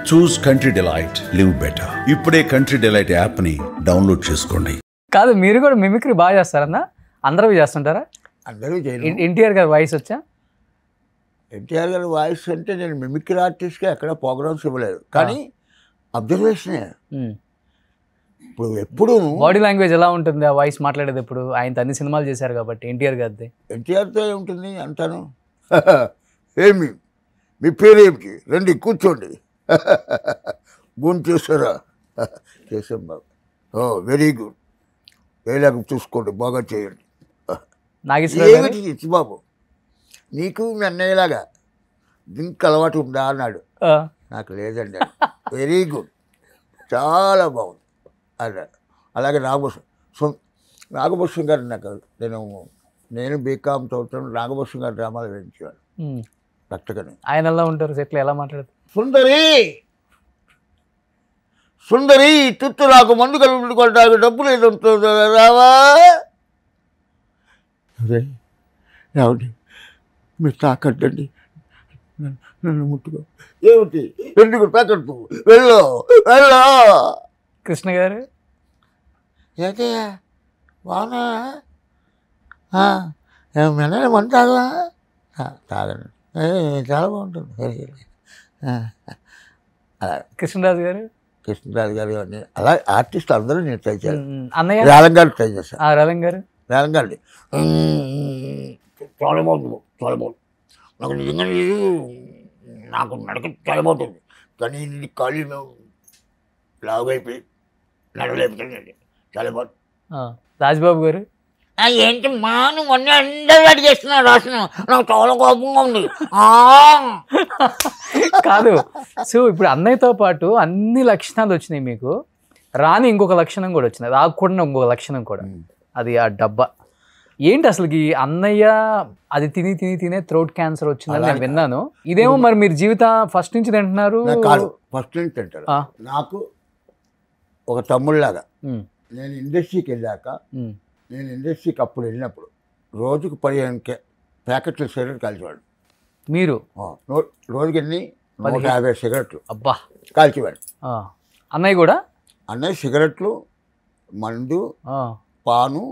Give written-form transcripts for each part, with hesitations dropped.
చూస్ country delight, live better. ఇప్పుడే country delight యాప్ని download చేసుకోండి. కాదు, మీరు కూడా మిమిక్రీ బాగా చేస్తారన్నా? అందరూ చేస్తుంటారా? అందరూ ఎన్టీఆర్ గారి వాయిస్ వచ్చా? ఎన్టీఆర్ గారి వాయిస్ అంటే నేను మిమిక్రీ ఆర్టిస్ట్గా ఎక్కడ ప్రోగ్రామ్స్ ఇవ్వలేదు, కానీ అబ్జర్వేషనే. ఇప్పుడు ఎప్పుడు బాడీ లాంగ్వేజ్ ఎలా ఉంటుంది ఆ వాయిస్ మాట్లాడేది? ఇప్పుడు ఆయన అన్ని సినిమాలు చేశారు కాబట్టి ఎన్టీఆర్ గారిది. ఎన్టీఆర్తో ఏముంటుంది అంటాను. ఏమి మీ పేరేమిటి, రండి కూర్చోండి, భూమి చేస్తారా? చేసాం బాబు. వెరీ గుడ్, వేలాగా చూసుకోండి, బాగా చేయండి. ఏమిటి ఇచ్చి బాబు, నీకు మీ అన్నయ్యలాగా దీనికి అలవాటు ఉందా అన్నాడు. నాకు లేదండి. వెరీ గుడ్, చాలా బాగుంది అన్నాడు. అలాగే నాగభూషణ్ గారు నాకు నేను బీకామ్ చదువుతాను, నాగభూషణ్ గారు డ్రామాలు వేయించేవాడు రక్తకని. ఆయన ఎలా ఉంటారు సెట్లు, ఎలా మాట్లాడతారు? సుందరి తుత్తు నాకు మందు కలుపుకోవడానికి డబ్బులు ఏదో ఉంటుంది రావా. అదే ఏమండి మీరు తాకట్టండి, నన్ను ముట్టుకో. ఏమిటి ఎందుకు తాకట్టు, వెళ్ళు వెళ్ళో. కృష్ణ గారు ఏదే బాగున్నా మెల్లనే మంది తాగవా? తాగండి, చాలా బాగుంటుంది. అలా కృష్ణరాజు గారు అన్నీ అలా ఆర్టిస్ట్ అందరూ నేను ట్రై చేయాలి. అన్నయ్య రేలం గారు ట్రై చేస్తాను. రవింగ్ గారు చాలా బాగుంది, చాలా బాగుంది. నాకు నిజంగా నాకు నడక చాలా బాగుంటుంది, కానీ ఇది ఖాళీ మేము లాగైపోయి నడలేపుతుంది. చాలా బాగుంది. రాజ్బాబు గారు ఏంటి మా నువ్వు అన్నీ అందరూ రెడీ చేస్తున్నావు రాస్తున్నావు, నాకు చాలా కోపంగా ఉంది. కాదు, సో ఇప్పుడు అన్నయ్యతో పాటు అన్ని లక్షణాలు వచ్చినాయి మీకు, రాని ఇంకొక లక్షణం కూడా వచ్చింది, రాకుండా ఇంకొక లక్షణం కూడా, అది ఆ డబ్బా. ఏంటి అసలుకి అన్నయ్య అది తిని తిని తినే థ్రోట్ క్యాన్సర్ వచ్చిందని నేను విన్నాను. ఇదేమో మరి మీరు జీవితం ఫస్ట్ నుంచి తింటున్నారు? ఫస్ట్ నుంచి తింటారు. నాకు ఒక తమ్ముళ్ళలాగా నేను ఇండస్ట్రీకి వెళ్ళాక, నేను ఇండస్ట్రీకి అప్పుడు వెళ్ళినప్పుడు రోజుకు 15 ప్యాకెట్లు సిగరెట్ కాల్చేవాడు. మీరు రోజుకి ఎన్ని 150 సిగరెట్లు అబ్బా కాల్చేవాడు. అన్నయ్య కూడా? అన్నయ్య సిగరెట్లు, మందు, పాను,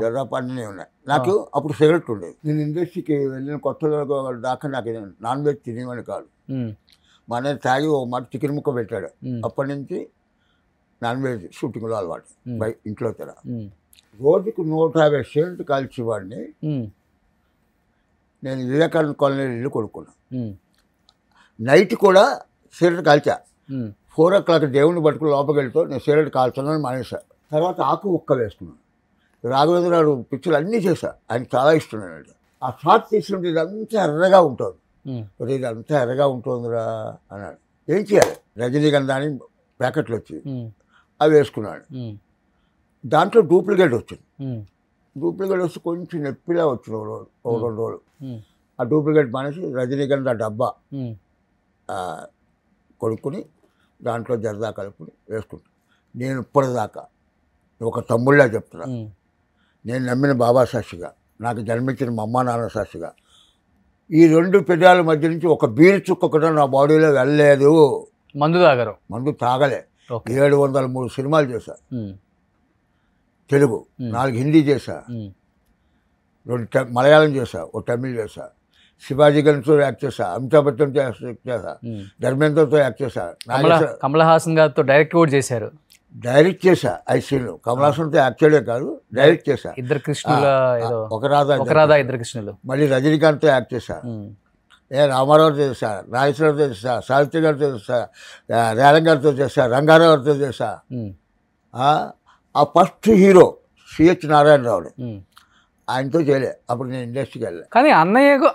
జర్రాపాన్ని ఉన్నాయి. నాకు అప్పుడు సిగరెట్ ఉండేది. నేను ఇండస్ట్రీకి వెళ్ళిన కొత్తలో దాకా నాకు నాన్ వెజ్ తినేవాడిని కాదు. మా అన్నయ్య తాగి ఒక మాట చికెన్ ముక్క పెట్టాడు. అప్పటి నుంచి నాన్ వెజ్ షూటింగ్లో అలవాటు. ఇంట్లో తెర రోజుకు 150 సిగరెట్ కాల్చేవాడిని. నేను వివేకానంద కాలనీ ఇల్లు కొనుక్కున్నాను. నైట్ కూడా సిగరెట్ కాల్చా. 4 o'clock దేవుడిని పట్టుకుని లోపలికి వెళ్తూ నేను సిగరెట్ కాల్చున్నాను మానేసా. తర్వాత ఆకు ఒక్క వేసుకున్నాను. రాఘవేంద్రరావు పిక్చర్లు అన్నీ చేశా, ఆయనకు చాలా ఇష్టం. ఆ షార్ట్ తీసుకుంటే ఇదంతా ఎర్రగా ఉంటుంది, ఇదంతా ఎర్రగా ఉంటుందిరా అన్నాడు. ఏం చేయాలి? రజనీగంధ అని ప్యాకెట్లు వచ్చి అవి వేసుకున్నాడు. దాంట్లో డూప్లికేట్ వచ్చింది. డూప్లికేట్ వచ్చి కొంచెం నొప్పిలా వచ్చింది ఒక 2 రోజులు. ఆ డూప్లికేట్ మానేసి రజనీగంధ డబ్బా కొనుక్కుని దాంట్లో జరదా కలుపుని వేసుకుంటాను. నేను ఇప్పటిదాకా ఒక తమ్ముళ్ళ చెప్తున్నా, నేను నమ్మిన బాబా సాక్షిగా, నాకు జన్మించిన మా అమ్మ నాన్న సాక్షిగా, ఈ 2 పెదాల మధ్య నుంచి ఒక బీరు చుక్క కూడా నా బాడీలో వెళ్ళలేదు. మందు తాగరు? మందు తాగలే. 703 సినిమాలు చేశా, తెలుగు 4 హిందీ చేశా, 2 మలయాళం చేశా, 1 తమిళ్ చేశా, శివాజీ గణ్తో యాక్ట్ చేశా, అమితాబ్ బచ్చన్ చేశా, ధర్మేంద్రతో యాక్ట్ చేశా, కమల్ హాసన్ గారితో డైరెక్ట్ కూడా చేశారు. డైరెక్ట్ చేశా 5 సీన్లు. కమల్ హాసన్తో యాక్ట్ చేయడే కాదు, డైరెక్ట్ చేశా. 2 కృష్ణుల, ఒక రాధా 2 కృష్ణులు. మళ్ళీ రజనీకాంత్తో యాక్ట్ చేశా, రామారావుతో చేశా, నాగేశ్వరరావుతో చేశా, సావిత్రి గారితో చేశా, రేలం గారితో చేశా, రంగారావు గారితో చేశా. ఆ ఫస్ట్ హీరో సిహెచ్ నారాయణరావుని, ఆయనతో చేయలే. అప్పుడు నేను ఇండస్ట్రీకి వెళ్ళా. కానీ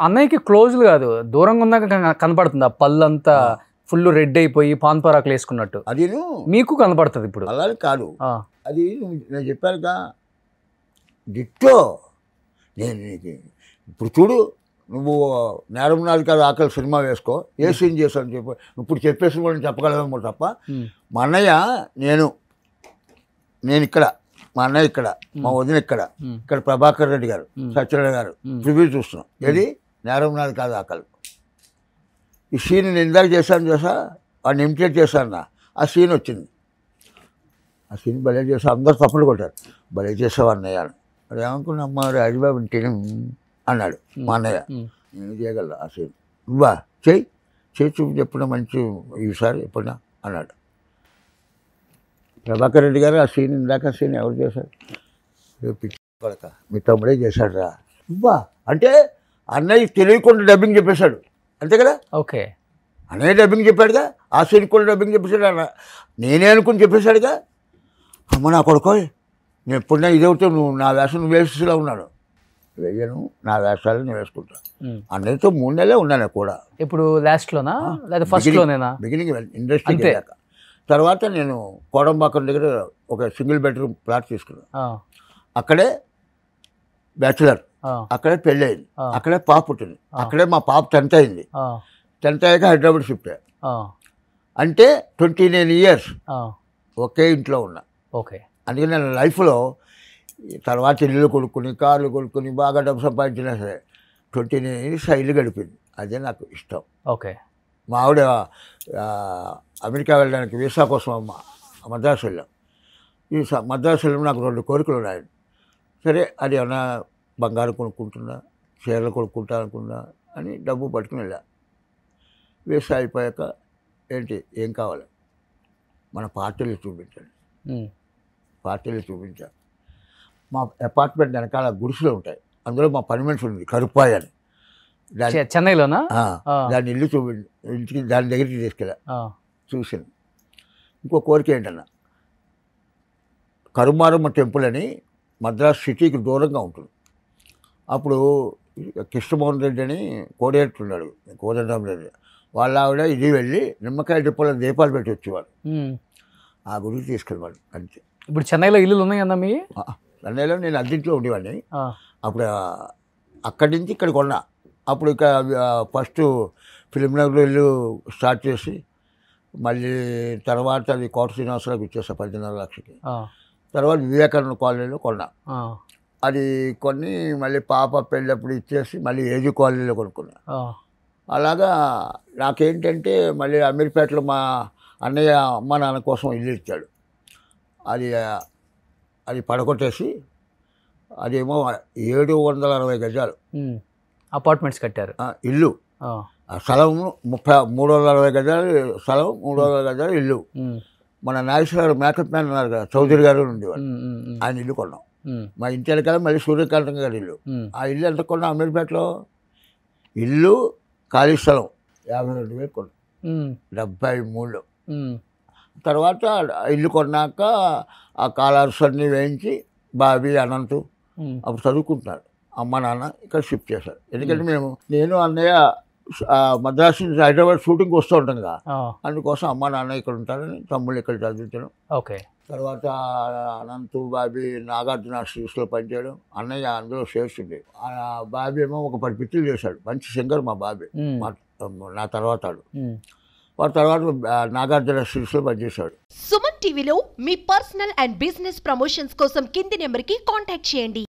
అన్నయ్యకి క్లోజ్లు కాదు, దూరంగా ఉన్నాక కనపడుతుంది ఆ పళ్ళంతా ఫుల్ రెడ్ అయిపోయి పాన్ పరాకులు వేసుకున్నట్టు. అది మీకు కనపడుతుంది ఇప్పుడు? అలా కాదు, అది నేను చెప్పానుగా డిట్టో. నేను నీకు ఇప్పుడు చూడు, నువ్వు నేరం నాది కాదు ఆకలి సినిమా వేసుకో, ఏ సీన్ చేస్తాను చెప్పు, ఇప్పుడు చెప్పేసి కూడా చెప్పగలమేమో తప్ప. మా అన్నయ్య నేను ఇక్కడ, మా అన్నయ్య ఇక్కడ, మా వదిన ఇక్కడ, ఇక్కడ ప్రభాకర్ రెడ్డి గారు, సత్యనారాయణ గారు ప్రివ్యూ చూస్తున్నాం. ఏది నేరం నాది కాదు ఆకలి. ఈ సీన్ నేను ఇందాక చేశాను చేసా, వాడిని ఇమిటేట్ చేశాను. ఆ సీన్ వచ్చింది. ఆ సీన్ భలే చేసా, అందరు తప్పులు కొట్టారు. భలే చేసావు అన్నయ్య అని. అది ఏమనుకున్నా, అమ్మ రాజబాబు ఇంటిని అన్నాడు మా అన్నయ్య. నేను చేయగలరా ఆ సీన్? నువ్వా చెయ్యి చూపి ఎప్పుడన్నా మంచి ఈసారి ఎప్పుడన్నా అన్నాడు. ప్రభాకర్ రెడ్డి గారు ఆ సీన్ ఇందాక సీన్ ఎవరు చేశారు? పిచ్చి కొడక మీ తమ్ముడే చేశాడు రా. నువ్వా అంటే అన్నయ్య తెలియకుండా డబ్బింగ్ చెప్పేశాడు అంతే కదా. ఓకే, అన్నయ్య డబ్బింగ్ చెప్పాడుగా, ఆ సీన్ కూడా డబ్బింగ్ చెప్పేశాడు. అన్న నేనే అనుకుని చెప్పేశాడుగా. అమ్మ నా కొడుకో, నేను ఎప్పుడన్నా ఇదవుతే నువ్వు నా వేషం నువ్వు వేసేలా ఉన్నాను. వేయను, నా వేషాలు నేను వేసుకుంటా. అన్నయ్యతో 3 నెలలే ఉన్నాను కూడా. ఇప్పుడు లాస్ట్లోనా లేదా ఫస్ట్లోనేనా? బిగినింగ్ ఇండస్ట్రీకి వెళ్ళాక. తర్వాత నేను కోడంబాకం దగ్గర ఒక సింగిల్ బెడ్రూమ్ ప్లాట్ తీసుకున్నాను. అక్కడే బ్యాచులర్, అక్కడే పెళ్ళి అయింది, అక్కడే పాప పుట్టింది, అక్కడే మా పాప 10th అయింది. 10th అయ్యాక హైదరాబాద్ షిఫ్ట్ అయ్యా. అంటే 29 years ఒకే ఇంట్లో ఉన్నా. ఓకే, అందుకే నేను లైఫ్లో తర్వాత ఇల్లు కొనుక్కుని కార్లు కొనుక్కుని బాగా డబ్బు సంపాదించినా సరే 29 years ఇల్లు గడిపింది. అదే నాకు ఇష్టం. ఓకే, మా ఆవిడ అమెరికా వెళ్ళడానికి వీసా కోసం మద్రాసు వెళ్ళాం. ఈ మద్రాసు వెళ్ళడం నాకు 2 కోరికలు ఉన్నాయి. సరే అది ఏమన్నా బంగారం కొనుక్కుంటున్నా, చీరలు కొనుక్కుంటా అనుకున్నా అని డబ్బు పట్టుకుని వెళ్ళా. వీసా అయిపోయాక ఏంటి ఏం కావాలి, మన పార్టీలు చూపించండి. పార్టీలు చూపించా. మా అపార్ట్మెంట్ వెనకాల గుడిసెలు ఉంటాయి, అందులో మా పని మనిషి ఉంది కరుపాయి అని. చెన్నైలోనా? దాన్ని ఇల్లు ఇంటికి దాని దగ్గరికి తీసుకెళ్ళా. చూసాను. ఇంకో కోరిక ఏంటన్నా, కరుమారమ్మ టెంపుల్ అని మద్రాస్ సిటీకి దూరంగా ఉంటుంది. అప్పుడు కృష్ణమోహన్ రెడ్డి అని కోఆర్డినేటర్ ఉన్నాడు, కోదండరామ్ రెడ్డి. వాళ్ళ ఆవిడ ఇది వెళ్ళి నిమ్మకాయ డిపోలో దీపాలు పెట్టి వచ్చేవాడు. ఆ గుడికి తీసుకెళ్ళేవాడు అంతే. ఇప్పుడు చెన్నైలో ఇల్లులు ఉన్నాయన్నా మీ? చెన్నైలో నేను అద్దెంట్లో ఉండేవాడిని. అప్పుడు అక్కడి నుంచి ఇక్కడికి కొన్నా. అప్పుడు ఇక ఫస్ట్ ఫిలింనగర్లో ఇల్లు స్టార్ట్ చేసి మళ్ళీ తర్వాత అది కోట శ్రీనివాసరావుకి ఇచ్చేసా 13.5 లక్షలకి. తర్వాత వివేకానంద కాలనీలో కొన్నా. అది కొన్ని మళ్ళీ పాప పెళ్ళప్పుడు ఇచ్చేసి మళ్ళీ ఏజీ కాలనీలో కొనుక్కున్నా. అలాగా నాకేంటంటే మళ్ళీ అమీర్పేటలో మా అన్నయ్య అమ్మ నాన్న కోసం ఇల్లు ఇచ్చాడు. అది పడగొట్టేసి అదేమో 760 గజాలు అపార్ట్మెంట్స్ కట్టారు. ఇల్లు స్థలం 360 గజాలు స్థలం, 300 గజాలు ఇల్లు. మన నాగేశ్వరరావు మేకప్ మ్యాన్ ఉన్నారు కదా, చౌదరి గారు ఉండేవాడు, ఆయన ఇల్లు కొన్నాం. మా ఇంటి వెనకాల మళ్ళీ సూర్యకాంతం గారి ఇల్లు. ఆ ఇల్లు ఎంత కొన్నాం అమీర్పేటలో? ఇల్లు ఖాళీ స్థలం 52,000 కొన్నాం 73లో. తర్వాత ఇల్లు కొన్నాక ఆ కాలర్స్ అన్నీ వేయించి బాబీ అనంతు అప్పుడు చదువుకుంటున్నారు. అమ్మ నాన్న ఇక్కడ షిఫ్ట్ చేశారు. ఎందుకంటే నేను అన్నయ్య మద్రాసు నుంచి హైదరాబాద్ షూటింగ్కి వస్తూ ఉంటాం కదా, అందుకోసం అమ్మ నాన్న ఇక్కడ ఉంటారని తమ్ముళ్ళు ఇక్కడ చదివించడం. ఓకే, తర్వాత అనంతు బాబీ నాగార్జున స్ట్రీట్స్లో పనిచేయడం. అన్నయ్య అందులో షేర్స్ ఉండేవి. బాబీ ఏమో ఒక 10 పిక్చర్లు చేశాడు. మంచి సింగర్ మా బాబీ, నా తర్వాత వాడు తర్వాత నాగార్జున స్ట్రీట్స్లో పనిచేశాడు. సుమన్ టీవీలో మీ పర్సనల్ అండ్ బిజినెస్ ప్రమోషన్స్ కోసం కింది నెంబర్కి కాంటాక్ట్ చేయండి.